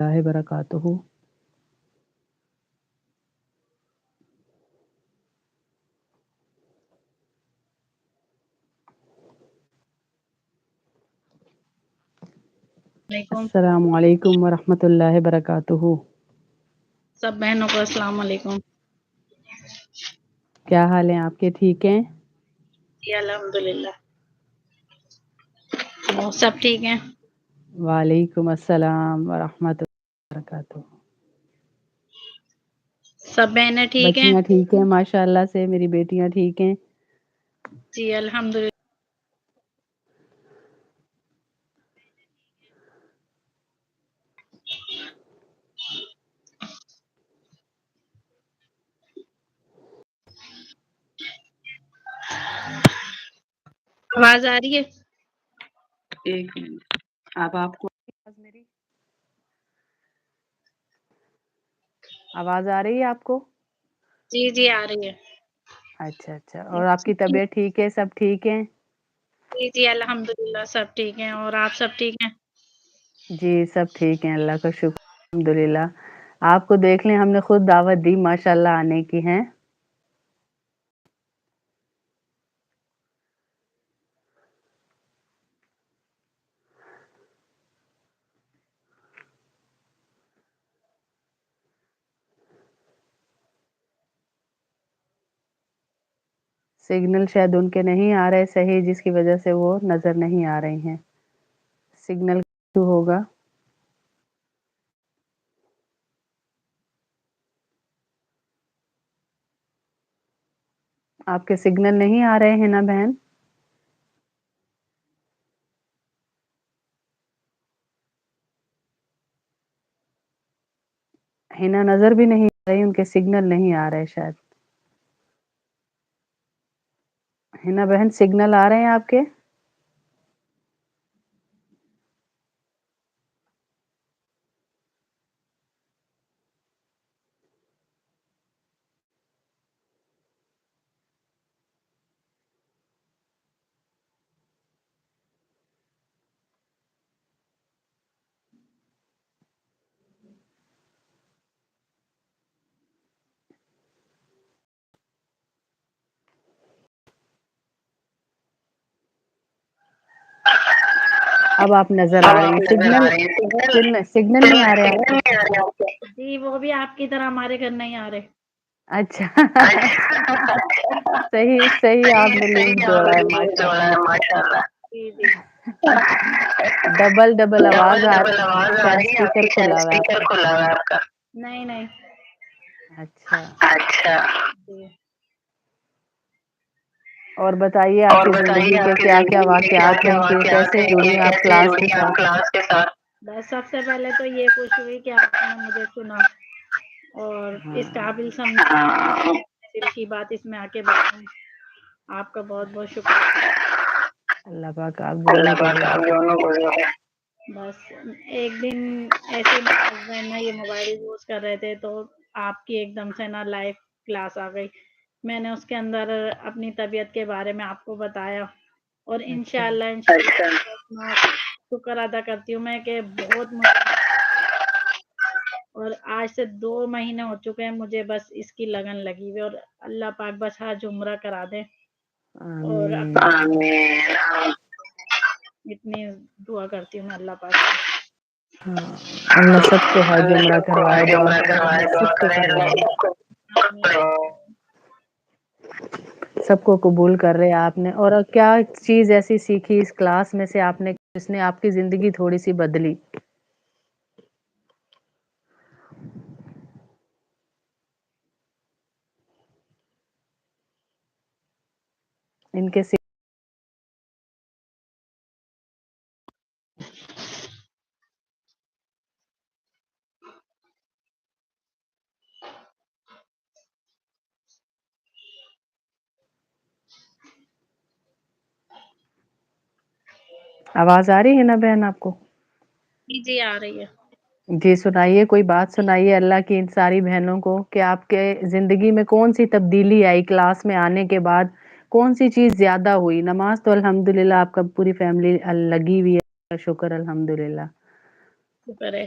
الله وبركاته. علیکم السلام علیکم ورحمۃ اللہ وبرکاتہ. سب بہنوں کو السلام علیکم. کیا حال ہیں آپ کے؟ ٹھیک ہیں؟ جی الحمد للہ. وہ سب ٹھیک ہیں. وعلیکم السلام ورحمۃ اللہ وبرکاتہ. سب بہنیں ٹھیک ہیں. بچیاں ٹھیک ہیں ماشاء اللہ سے. میری بیٹیاں ٹھیک ہیں. جی الحمد للہ. آواز آ رہی ہے؟ ایک منٹ. اب آپ کو میری آواز آ رہی ہے آپ کو؟ جی جی آ رہی ہے. اچھا اچھا. اور آپ کی طبیعت ٹھیک ہے؟ سب ٹھیک ہیں؟ جی جی الحمد للہ سب ٹھیک ہیں. اور آپ سب ٹھیک ہیں؟ جی سب ٹھیک ہیں. اللہ کا شکر الحمد للہ. آپ کو دیکھ لیں ہم نے خود دعوت دی ماشاء اللہ آنے کی ہیں. سگنل شاید ان کے نہیں آ رہے صحیح، جس کی وجہ سے وہ نظر نہیں آ رہی ہیں. سگنل ایشو ہوگا. آپ کے سگنل نہیں آ رہے ہیں نا بہن؟ ہنا نظر بھی نہیں آ رہی، ان کے سگنل نہیں آ رہے شاید. ہنا بہن سگنل آ رہے ہیں آپ کے؟ اب آپ نظر آ رہی ہیں. سگنل نہیں آ رہے آپ کے؟ جی وہ بھی آپ کی طرح ہمارے گھر نہیں آ رہے. اچھا صحیح صحیح آپ نے لنک جوڑا ہے ماشاء اللہ. جی جی. ڈبل ڈبل آواز آ رہی ہے کہ شاید اسپیکر کھلا ہوا ہے آپ کا. نہیں نہیں. اچھا. جی. اور بتائیے آپ کی زندگی کے کیا کیا واقعات ہیں کہ کیسے جڑی ہیں آپ کلاس کے ساتھ؟ بس سب سے پہلے تو یہ خوشی ہوئی کہ آپ نے مجھے سنا اور اس ہاں قابل سمجھا دل کی بات اس میں آ کے بتاؤں. آپ کا بہت بہت شکریہ. اللہ پاک آپ دونوں کو دے. بس ایک دن ایسے نا یہ موبائل یوز کر رہے تھے تو آپ کی ایک دم سے نا لائیو کلاس آ گئی. میں نے اس کے اندر اپنی طبیعت کے بارے میں آپ کو بتایا اور اچھا انشاءاللہ شکر ادا کرتی ہوں میں کہ بہت مجھے اور آج سے 2 مہینے ہو چکے ہیں مجھے بس اس کی لگن لگی ہوئی اور اللہ پاک بس حج عمرہ کرا دے اور آمین. اتنی دعا کرتی ہوں میں اللہ پاک سے. ہاں اللہ سب کو حج عمرہ کروائے. دعا کریں اللہ سب کو کروائے. سب کو قبول کر رہے آپ نے. اور کیا چیز ایسی سیکھی اس کلاس میں سے آپ نے جس نے آپ کی زندگی تھوڑی سی بدلی؟ ان کے آواز آ رہی ہے نا بہن آپ کو؟ جی جی آ رہی ہے. جی سنائیے، کوئی بات سنائیے اللہ کی ان ساری بہنوں کو کہ آپ کے زندگی میں کون سی تبدیلی آئی کلاس میں آنے کے بعد؟ کون سی چیز زیادہ ہوئی؟ نماز تو الحمدللہ آپ کا پوری فیملی لگی ہوئی ہے. شکر الحمدللہ. شکر ہے.